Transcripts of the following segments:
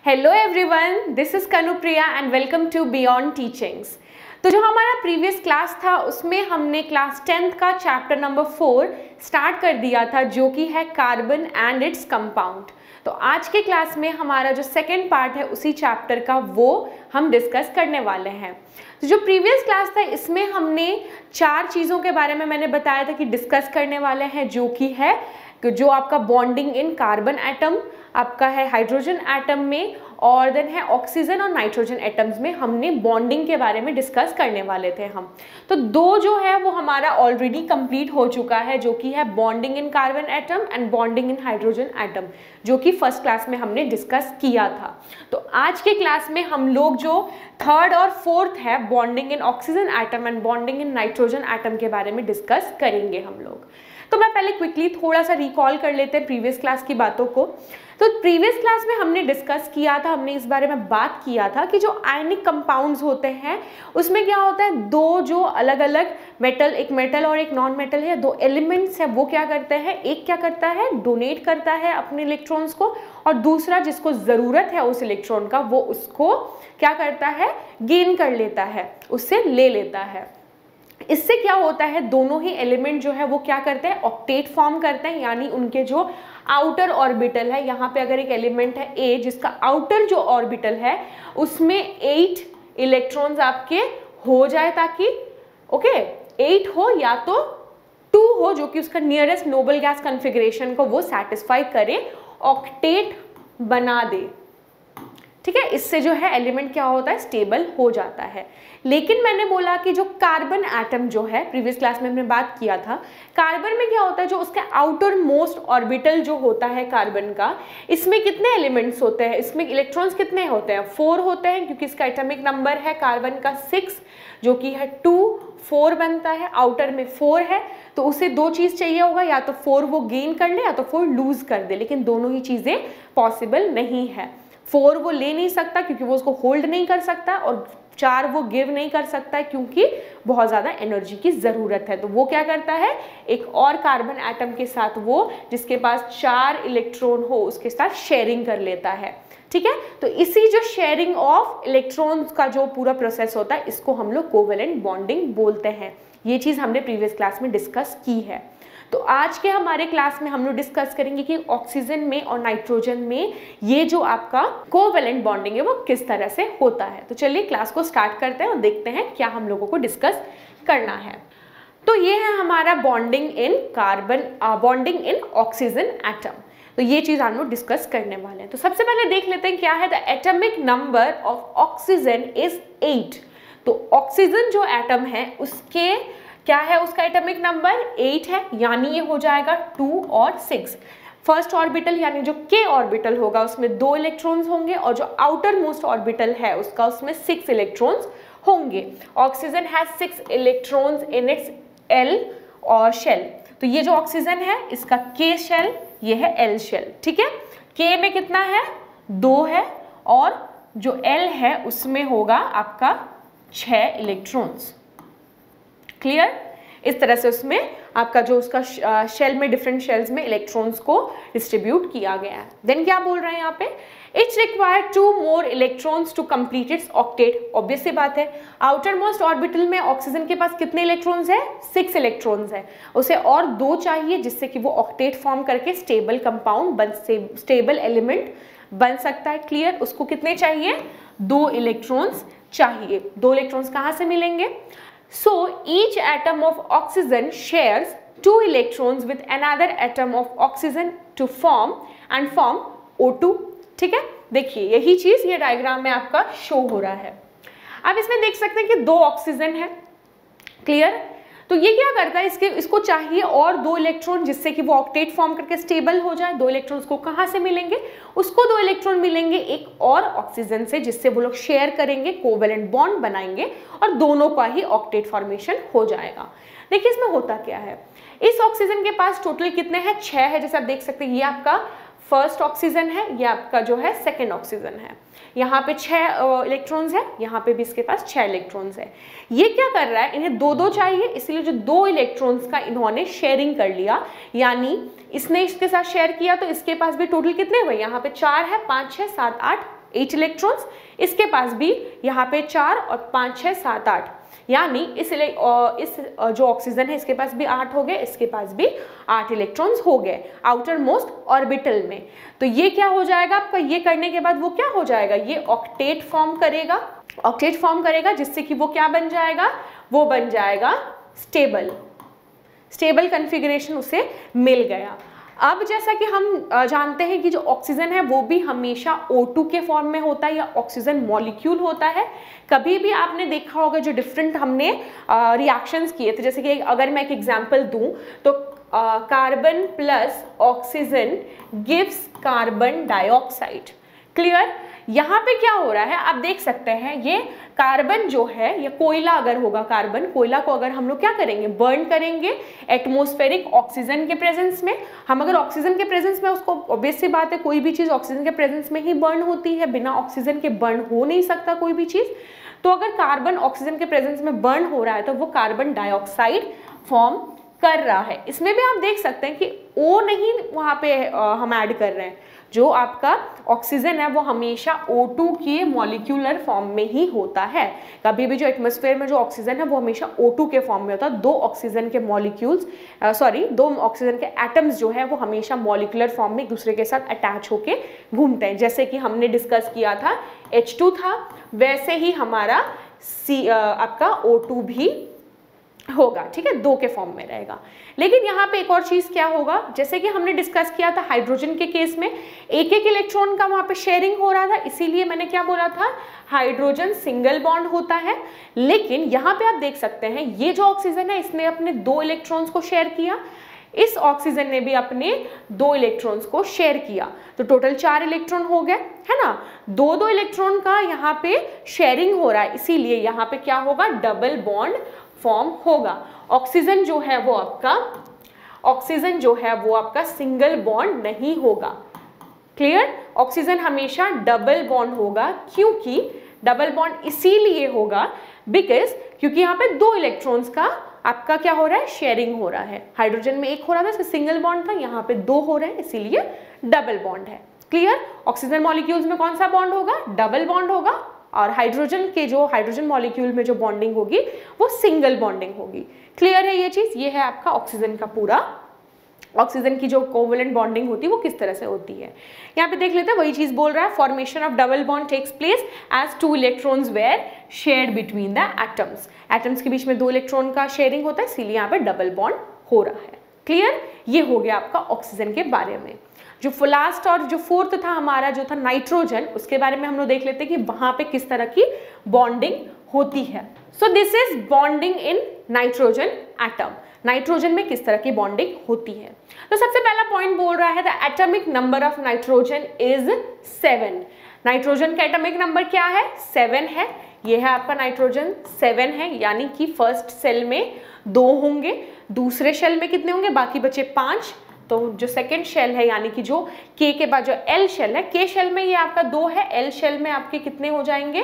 Hello everyone, this is Kanupriya and welcome to beyond teachings. तो जो हमारा प्रीवियस क्लास था उसमें हमने क्लास 10th का चैप्टर नंबर 4 स्टार्ट कर दिया था, जो कि है कार्बन एंड इट्स कंपाउंड। तो आज के क्लास में हमारा जो सेकेंड पार्ट है उसी चैप्टर का वो हम डिस्कस करने वाले हैं। तो जो प्रीवियस क्लास था इसमें हमने 4 चीज़ों के बारे में मैंने बताया था कि डिस्कस करने वाले हैं, जो कि है जो आपका बॉन्डिंग इन कार्बन एटम, आपका है हाइड्रोजन एटम में, और देन है ऑक्सीजन और नाइट्रोजन एटम्स में हमने बॉन्डिंग के बारे में डिस्कस करने वाले थे हम। तो 2 जो है वो हमारा ऑलरेडी कंप्लीट हो चुका है, जो कि है bonding in carbon atom and bonding in hydrogen atom, जो कि फर्स्ट क्लास में हमने डिस्कस किया था। तो आज के क्लास में हम लोग जो 3rd और 4th है bonding in oxygen atom and bonding in nitrogen atom के बारे में डिस्कस करेंगे हम लोग। तो मैं पहले क्विकली थोड़ा सा रिकॉल कर लेते हैं प्रीवियस क्लास की बातों को। तो प्रीवियस क्लास में हमने डिस्कस किया था, हमने इस बारे में बात किया था कि जो आयनिक कंपाउंड्स होते हैं उसमें क्या होता है, 2 जो अलग अलग मेटल, एक मेटल और एक नॉन मेटल है, 2 एलिमेंट्स है, वो क्या करते हैं, एक क्या करता है डोनेट करता है अपने इलेक्ट्रॉन्स को, और दूसरा जिसको ज़रूरत है उस इलेक्ट्रॉन का वो उसको क्या करता है, गेन कर लेता है, उससे ले लेता है। इससे क्या होता है, दोनों ही एलिमेंट जो है वो क्या करते हैं, ऑक्टेट फॉर्म करते हैं, यानी उनके जो आउटर ऑर्बिटल है, यहाँ पे अगर एक एलिमेंट है ए जिसका आउटर जो ऑर्बिटल है उसमें 8 इलेक्ट्रॉन्स आपके हो जाए, ताकि 8 हो या तो 2 हो, जो कि उसका नियरेस्ट नोबल गैस कॉन्फ़िगरेशन को वो सेटिस्फाई करे, ऑक्टेट बना दे। ठीक है, इससे जो है एलिमेंट क्या होता है, स्टेबल हो जाता है। लेकिन मैंने बोला कि जो कार्बन एटम जो है, प्रीवियस क्लास में हमने बात किया था, कार्बन में क्या होता है, जो उसका आउटर मोस्ट ऑर्बिटल जो होता है कार्बन का, इसमें कितने एलिमेंट्स होते हैं, इसमें इलेक्ट्रॉन्स कितने होते हैं, 4 होते हैं, क्योंकि इसका एटॉमिक नंबर है कार्बन का 6, जो कि है 2 4 बनता है, आउटर में 4 है, तो उसे 2 चीज़ चाहिए होगा, या तो 4 वो गेन कर ले या तो 4 लूज कर दे, लेकिन दोनों ही चीज़ें पॉसिबल नहीं है। 4 वो ले नहीं सकता क्योंकि वो उसको होल्ड नहीं कर सकता, और 4 वो गिव नहीं कर सकता है क्योंकि बहुत ज़्यादा एनर्जी की ज़रूरत है। तो वो क्या करता है, एक और कार्बन एटम के साथ वो जिसके पास 4 इलेक्ट्रॉन हो उसके साथ शेयरिंग कर लेता है। ठीक है, तो इसी जो शेयरिंग ऑफ इलेक्ट्रॉन्स का जो पूरा प्रोसेस होता है इसको हम लोग कोवेलेंट बॉन्डिंग बोलते हैं। ये चीज़ हमने प्रीवियस क्लास में डिस्कस की है। तो आज के हमारे क्लास में हम लोग डिस्कस करेंगे कि ऑक्सीजन में और नाइट्रोजन में ये जो आपका कोवेलेंट बॉन्डिंग है वो किस तरह से होता है। तो चलिए क्लास को स्टार्ट करते हैं और देखते हैं क्या हम लोगों को डिस्कस करना है। तो ये है हमारा bonding in carbon, bonding in oxygen atom. तो ये चीज़ हम लोग डिस्कस करने वाले हैं। तो सबसे पहले देख लेते हैं क्या है, the atomic number of oxygen is 8। तो ऑक्सीजन जो एटम है उसके क्या है, उसका एटॉमिक नंबर 8 है, यानी ये हो जाएगा 2 और 6। फर्स्ट ऑर्बिटल यानी जो k ऑर्बिटल होगा उसमें 2 इलेक्ट्रॉन्स होंगे, और जो आउटर मोस्ट ऑर्बिटल है उसका उसमें 6 इलेक्ट्रॉन्स होंगे। Oxygen has 6 electrons in it's L और शेल। तो ये जो ऑक्सीजन है इसका K शेल, ये है L शेल। ठीक है, K में कितना है, 2 है, और जो L है उसमें होगा आपका 6 इलेक्ट्रॉन्स। क्लियर, इस तरह से उसमें आपका जो उसका शेल में डिफरेंट शेल्स में इलेक्ट्रॉन्स को डिस्ट्रीब्यूट किया गया है। देन क्या बोल रहे हैं यहाँ पे, it's require 2 more electrons to complete its octet. Obvious सी बात है, आउटर मोस्ट ऑर्बिटल में ऑक्सीजन के पास कितने इलेक्ट्रॉन्स है, 6 इलेक्ट्रॉन्स है, उसे और 2 चाहिए जिससे कि वो ऑक्टेट फॉर्म करके स्टेबल कंपाउंड स्टेबल एलिमेंट बन सकता है। क्लियर, उसको कितने चाहिए, 2 इलेक्ट्रॉन्स चाहिए। 2 इलेक्ट्रॉन्स कहाँ से मिलेंगे, so each atom of oxygen shares 2 electrons with another atom of oxygen to form O2। ठीक है, देखिए यही चीज ये डायग्राम में आपका शो हो रहा है। अब इसमें देख सकते हैं कि 2 ऑक्सीजन है। क्लियर, तो ये क्या करता है, इसको चाहिए और 2 इलेक्ट्रॉन जिससे कि वो ऑक्टेट फॉर्म करके स्टेबल हो जाए। 2 इलेक्ट्रॉन्स को कहाँ से मिलेंगे, उसको 2 इलेक्ट्रॉन मिलेंगे एक और ऑक्सीजन से, जिससे वो लोग शेयर करेंगे, कोवेलेंट बॉन्ड बनाएंगे और दोनों का ही ऑक्टेट फॉर्मेशन हो जाएगा। देखिए इसमें होता क्या है, इस ऑक्सीजन के पास टोटल कितने हैं, 6 है, जैसे आप देख सकते हैं। ये आपका फर्स्ट ऑक्सीजन है, ये आपका जो है सेकेंड ऑक्सीजन है। यहाँ पे 6 इलेक्ट्रॉन्स है, यहाँ पे भी इसके पास 6 इलेक्ट्रॉन्स है। ये क्या कर रहा है, इन्हें 2-2 चाहिए, इसलिए जो 2 इलेक्ट्रॉन्स का इन्होंने शेयरिंग कर लिया, यानी इसने इसके साथ शेयर किया तो इसके पास भी टोटल कितने हुए, यहाँ पे 4 है, 5, 6, 7, 8 8 इलेक्ट्रॉन्स, इसके पास भी यहाँ पे 4 और 5 6 7 8, यानी इस जो ऑक्सीजन है इसके पास भी 8 हो गए, इसके पास भी 8 इलेक्ट्रॉन्स हो गए आउटर मोस्ट ऑर्बिटल में। तो ये क्या हो जाएगा आपका, ये करने के बाद वो क्या हो जाएगा, ये ऑक्टेट फॉर्म करेगा, ऑक्टेट फॉर्म करेगा, जिससे कि वो क्या बन जाएगा, वो बन जाएगा स्टेबल, स्टेबल कॉन्फ़िगरेशन उसे मिल गया। अब जैसा कि हम जानते हैं कि जो ऑक्सीजन है वो भी हमेशा O2 के फॉर्म में होता है या ऑक्सीजन मॉलिक्यूल होता है। कभी भी आपने देखा होगा जो डिफरेंट हमने रिएक्शंस किए थे, जैसे कि अगर मैं एक एग्जांपल दूं तो carbon plus oxygen gives carbon dioxide. Clear? यहाँ पे क्या हो रहा है आप देख सकते हैं, ये कार्बन जो है, ये कोयला अगर होगा, कार्बन कोयला को अगर हम लोग क्या करेंगे, बर्न करेंगे एटमॉस्फेरिक ऑक्सीजन के प्रेजेंस में। हम अगर ऑक्सीजन के प्रेजेंस में उसको, ऑब्वियस सी बात है कोई भी चीज ऑक्सीजन के प्रेजेंस में ही बर्न होती है, बिना ऑक्सीजन के बर्न हो नहीं सकता कोई भी चीज। तो अगर कार्बन ऑक्सीजन के प्रेजेंस में बर्न हो रहा है तो वो कार्बन डाइऑक्साइड फॉर्म कर रहा है। इसमें भी आप देख सकते हैं कि O नहीं वहां पे हम ऐड कर रहे हैं, जो आपका ऑक्सीजन है वो हमेशा O2 के मॉलिक्यूलर फॉर्म में ही होता है। कभी भी जो एटमॉस्फेयर में जो ऑक्सीजन है वो हमेशा O2 के फॉर्म में होता है। दो ऑक्सीजन के मॉलिक्यूल्स दो ऑक्सीजन के एटम्स जो है वो हमेशा मॉलिक्यूलर फॉर्म में एक दूसरे के साथ अटैच होके घूमते हैं। जैसे कि हमने डिस्कस किया था H2 था, वैसे ही हमारा आपका O2 भी होगा, ठीक है, 2 के फॉर्म में रहेगा। लेकिन यहाँ पे एक और चीज क्या होगा, जैसे कि हमने डिस्कस किया था हाइड्रोजन के केस में एक एक इलेक्ट्रॉन का वहां पे शेयरिंग हो रहा था, इसीलिए मैंने क्या बोला था, हाइड्रोजन सिंगल बॉन्ड होता है। लेकिन यहाँ पे आप देख सकते हैं ये जो ऑक्सीजन है इसने अपने 2 इलेक्ट्रॉन्स को शेयर किया, इस ऑक्सीजन ने भी अपने 2 इलेक्ट्रॉन्स को शेयर किया, तो टोटल 4 इलेक्ट्रॉन हो गए, है ना। 2 इलेक्ट्रॉन का यहाँ पे शेयरिंग हो रहा है, इसीलिए यहाँ पे क्या होगा, डबल बॉन्ड फॉर्म होगा। ऑक्सीजन जो है वो आपका सिंगल बॉन्ड नहीं होगा। क्लियर? ऑक्सीजन हमेशा डबल बॉन्ड होगा, क्योंकि डबल बॉन्ड इसीलिए होगा क्योंकि यहाँ पे 2 इलेक्ट्रॉन्स का आपका क्या हो रहा है, शेयरिंग हो रहा है। हाइड्रोजन में 1 हो रहा था, इसका सिंगल बॉन्ड था, यहाँ पे 2 हो रहे हैं, इसीलिए डबल बॉन्ड है। क्लियर? ऑक्सीजन मॉलिक्यूल्स में कौन सा बॉन्ड होगा, डबल बॉन्ड होगा, और हाइड्रोजन मॉलिक्यूल में जो बॉन्डिंग होगी वो सिंगल बॉन्डिंग होगी। क्लियर है ये चीज? ये है आपका ऑक्सीजन का पूरा, ऑक्सीजन की जो कोवलेंट बॉन्डिंग होती है वो किस तरह से होती है। यहाँ पे देख लेते हैं, वही चीज बोल रहा है, formation of double bond takes place as 2 electrons were shared between the atoms. Atoms के बीच में 2 इलेक्ट्रॉन का शेयरिंग होता है, इसीलिए यहाँ पे डबल बॉन्ड हो रहा है। क्लियर? ये हो गया आपका ऑक्सीजन के बारे में। जो लास्ट और जो 4th था हमारा, जो था नाइट्रोजन, उसके बारे में हम लोग देख लेते हैं कि वहां पे किस तरह की बॉन्डिंग होती है। So this is bonding in nitrogen atom. Nitrogen में किस तरह की बॉन्डिंग होती है। तो सबसे पहला पॉइंट बोल रहा है the atomic number of nitrogen is 7। Nitrogen का एटॉमिक नंबर क्या है, 7 है। ये है आपका नाइट्रोजन 7 है, यानी कि फर्स्ट सेल में 2 होंगे, दूसरे शेल में कितने होंगे, बाकी बचे 5। तो जो सेकेंड शेल है, यानी कि जो के के बाद जो एल शेल है, के शेल में ये आपका 2 है, एल शेल में आपके कितने हो जाएंगे,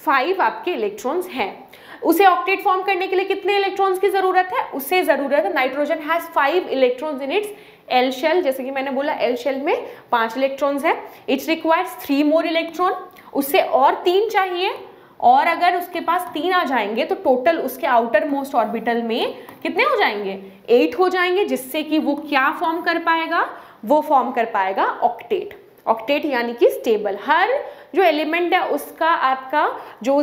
5 आपके इलेक्ट्रॉन्स हैं। उसे ऑक्टेट फॉर्म करने के लिए कितने इलेक्ट्रॉन्स की जरूरत है, उसे जरूरत है, nitrogen has 5 electrons in its L shell. जैसे कि मैंने बोला एल शेल में 5 इलेक्ट्रॉन्स है। इट्स रिक्वायर्स 3 मोर इलेक्ट्रॉन, उससे और 3 चाहिए, और अगर उसके पास 3 आ जाएंगे तो टोटल उसके आउटर मोस्ट ऑर्बिटल में कितने हो जाएंगे, 8 हो जाएंगे, जिससे कि वो क्या फॉर्म कर पाएगा, वो फॉर्म कर पाएगा ऑक्टेट। ऑक्टेट यानी कि स्टेबल। हर जो एलिमेंट है उसका आपका जो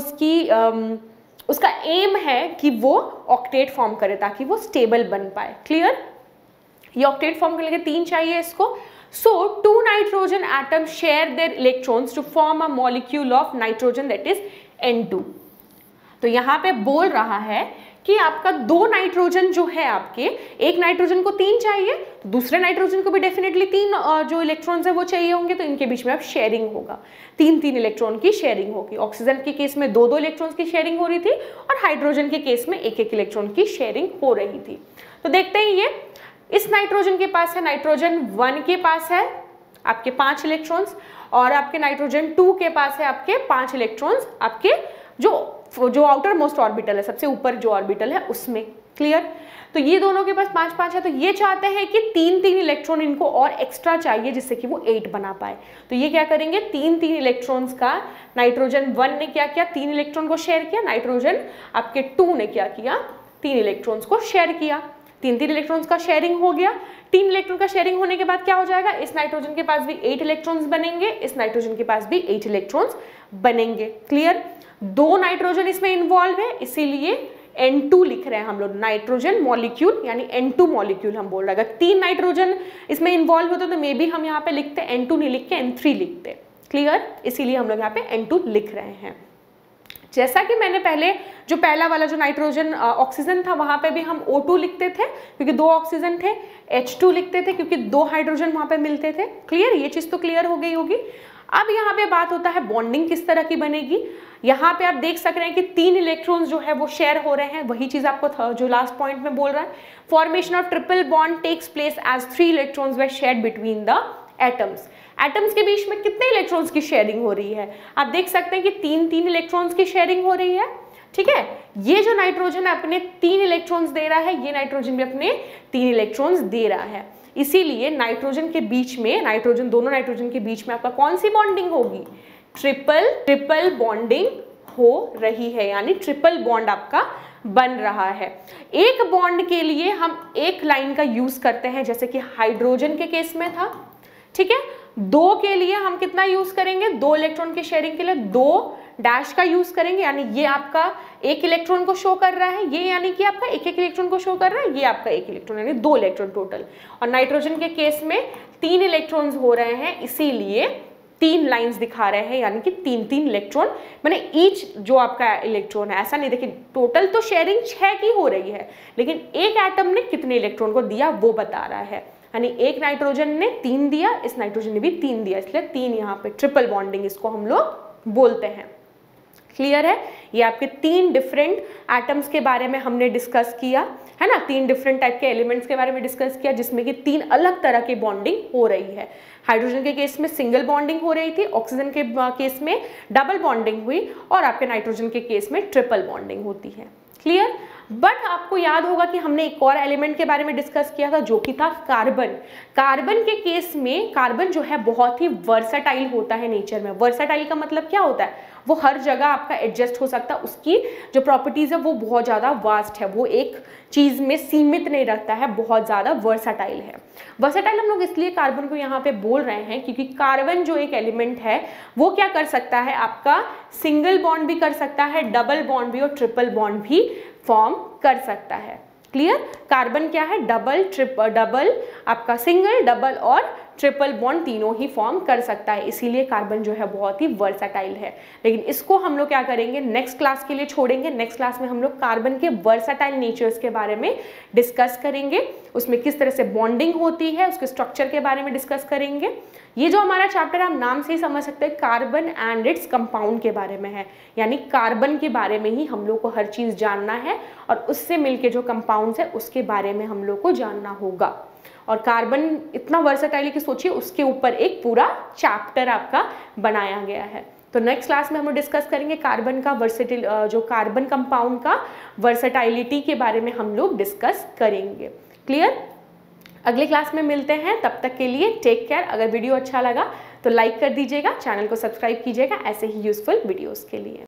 उसका एम है कि वो ऑक्टेट फॉर्म करे ताकि वो स्टेबल बन पाए। क्लियर? ये ऑक्टेट फॉर्म करने के 3 चाहिए इसको। So 2 nitrogen atoms share their electrons to form a molecule of nitrogen that is N2। तो यहाँ पे बोल रहा है कि आपका 2 नाइट्रोजन जो है आपके, एक नाइट्रोजन को 3 चाहिए, तो दूसरे नाइट्रोजन को भी डेफिनेटली 3 जो इलेक्ट्रॉन्स है वो चाहिए होंगे, तो इनके बीच में अब शेयरिंग होगा, 3-3 इलेक्ट्रॉन की शेयरिंग होगी। ऑक्सीजन के केस में 2-2 इलेक्ट्रॉन्स की शेयरिंग हो रही थी, और हाइड्रोजन के केस में 1-1 इलेक्ट्रॉन की शेयरिंग हो रही थी। तो देखते हैं, ये इस नाइट्रोजन के पास है, नाइट्रोजन 1 के पास है आपके 5 इलेक्ट्रॉन्स, और आपके नाइट्रोजन 2 के पास है आपके 5 इलेक्ट्रॉन्स, आपके जो आउटर मोस्ट ऑर्बिटल है, सबसे ऊपर जो ऑर्बिटल है उसमें। क्लियर। तो ये दोनों के पास 5-5 है, तो ये चाहते हैं कि 3-3 इलेक्ट्रॉन इनको और एक्स्ट्रा चाहिए जिससे कि वो 8 बना पाए। तो ये क्या करेंगे, 3-3 इलेक्ट्रॉन्स का नाइट्रोजन 1 ने क्या किया, 3 इलेक्ट्रॉन को शेयर किया, नाइट्रोजन आपके 2 ने क्या किया, 3 इलेक्ट्रॉन्स को शेयर किया। 3-3 इलेक्ट्रॉन्स का शेयरिंग हो गया। 3 इलेक्ट्रॉन का शेयरिंग होने के बाद क्या हो जाएगा, इस नाइट्रोजन के पास भी 8 इलेक्ट्रॉन्स बनेंगे, इस नाइट्रोजन के पास भी 8 इलेक्ट्रॉन्स बनेंगे। क्लियर। 2 नाइट्रोजन इसमें इन्वॉल्व है, इसीलिए N2 लिख रहे हैं हम लोग, नाइट्रोजन मॉलिक्यूल यानी N2 मॉलिक्यूल हम बोल रहे हैं। अगर 3 नाइट्रोजन इसमें इन्वॉल्व होते तो मे बी हम यहाँ पे लिखते N2 नहीं लिख के N3 लिखते। क्लियर। इसीलिए हम लोग यहाँ पे N2 लिख रहे हैं। जैसा कि मैंने पहले जो पहला वाला जो नाइट्रोजन ऑक्सीजन था वहां पे भी हम O2 लिखते थे क्योंकि 2 ऑक्सीजन थे, H2 लिखते थे क्योंकि 2 हाइड्रोजन वहां पे मिलते थे। क्लियर, ये चीज तो क्लियर हो गई होगी। अब यहाँ पे बात होता है बॉन्डिंग किस तरह की बनेगी। यहाँ पे आप देख सक रहे हैं कि 3 इलेक्ट्रॉन्स जो है वो शेयर हो रहे हैं, वही चीज आपको जो लास्ट पॉइंट में बोल रहा है, formation of triple bond takes place as 3 electrons were shared between the atoms. Atoms के बीच में कितने इलेक्ट्रॉन्स की शेयरिंग हो रही है, आप देख सकते हैं कि 3-3 इलेक्ट्रॉन्स की शेयरिंग हो रही है। ठीक है, ये जो नाइट्रोजन अपने 3 इलेक्ट्रॉन्स दे रहा है, ये नाइट्रोजन भी अपने 3 इलेक्ट्रॉन्स दे रहा है। इसीलिए नाइट्रोजन के बीच में, दोनों नाइट्रोजन के बीच में आपका कौन सी बॉन्डिंग होगी, ट्रिपल बॉन्डिंग हो रही है, यानी ट्रिपल बॉन्ड आपका बन रहा है। एक बॉन्ड के लिए हम एक लाइन का यूज करते हैं, जैसे कि हाइड्रोजन के केस में था। ठीक है, 2 के लिए हम कितना यूज करेंगे, 2 इलेक्ट्रॉन की शेयरिंग के लिए 2 डैश का यूज करेंगे, यानी ये आपका 1 इलेक्ट्रॉन को शो कर रहा है, ये यानी कि आपका 1-1 इलेक्ट्रॉन को शो कर रहा है, ये आपका 1 इलेक्ट्रॉन यानी 2 इलेक्ट्रॉन टोटल। और नाइट्रोजन के केस में 3 इलेक्ट्रॉन्स हो रहे हैं, इसीलिए 3 लाइंस दिखा रहे हैं, यानी कि 3-3 इलेक्ट्रॉन, मैंने ईच जो आपका इलेक्ट्रॉन है, ऐसा नहीं, देखिए टोटल तो शेयरिंग 6 की हो रही है, लेकिन एक एटम ने कितने इलेक्ट्रॉन को दिया वो बता रहा है। यानी एक नाइट्रोजन ने 3 दिया, इस नाइट्रोजन ने भी 3 दिया, इसलिए 3 यहाँ पे ट्रिपल बॉन्डिंग इसको हम लोग बोलते हैं। क्लियर है, ये आपके 3 डिफरेंट एटम्स के बारे में हमने डिस्कस किया है ना, 3 डिफरेंट टाइप के एलिमेंट्स के बारे में डिस्कस किया, जिसमें कि 3 अलग तरह की बॉन्डिंग हो रही है। हाइड्रोजन के केस में सिंगल बॉन्डिंग हो रही थी, ऑक्सीजन के केस में डबल बॉन्डिंग हुई, और आपके नाइट्रोजन के केस में ट्रिपल बॉन्डिंग होती है। क्लियर। बट आपको याद होगा कि हमने एक और एलिमेंट के बारे में डिस्कस किया था, जो कि था कार्बन। कार्बन के केस में कार्बन जो है बहुत ही वर्सेटाइल होता है नेचर में। वर्सेटाइल का मतलब क्या होता है, वो हर जगह आपका एडजस्ट हो सकता है, उसकी जो प्रॉपर्टीज है वो बहुत ज़्यादा वास्ट है, वो एक चीज़ में सीमित नहीं रखता है, बहुत ज़्यादा वर्सेटाइल है। वर्सेटाइल हम लोग इसलिए कार्बन को यहाँ पे बोल रहे हैं क्योंकि कार्बन जो एक एलिमेंट है वो क्या कर सकता है, आपका सिंगल बॉन्ड भी कर सकता है, डबल बॉन्ड भी और ट्रिपल बॉन्ड भी फॉर्म कर सकता है। क्लियर। कार्बन क्या है, डबल आपका सिंगल, डबल और ट्रिपल बॉन्ड तीनों ही फॉर्म कर सकता है, इसीलिए कार्बन जो है बहुत ही वर्सेटाइल है। लेकिन इसको हम लोग क्या करेंगे, नेक्स्ट क्लास के लिए छोड़ेंगे। नेक्स्ट क्लास में हम लोग कार्बन के वर्सेटाइल नेचर्स के बारे में डिस्कस करेंगे, उसमें किस तरह से बॉन्डिंग होती है, उसके स्ट्रक्चर के बारे में डिस्कस करेंगे। ये जो हमारा चैप्टर आप नाम से ही समझ सकते हैं, कार्बन एंड इट्स कंपाउंड के बारे में है, यानी कार्बन के बारे में ही हम लोग को हर चीज़ जानना है, और उससे मिलके जो कंपाउंड्स है उसके बारे में हम लोग को जानना होगा। और कार्बन इतना वर्सेटाइल कि सोचिए उसके ऊपर एक पूरा चैप्टर आपका बनाया गया है। तो नेक्स्ट क्लास में हम लोग डिस्कस करेंगे कार्बन का जो कार्बन कंपाउंड का वर्सेटाइलिटी के बारे में हम लोग डिस्कस करेंगे। क्लियर। अगले क्लास में मिलते हैं, तब तक के लिए टेक केयर। अगर वीडियो अच्छा लगा तो लाइक कर दीजिएगा, चैनल को सब्सक्राइब कीजिएगा ऐसे ही यूजफुल वीडियोस के लिए।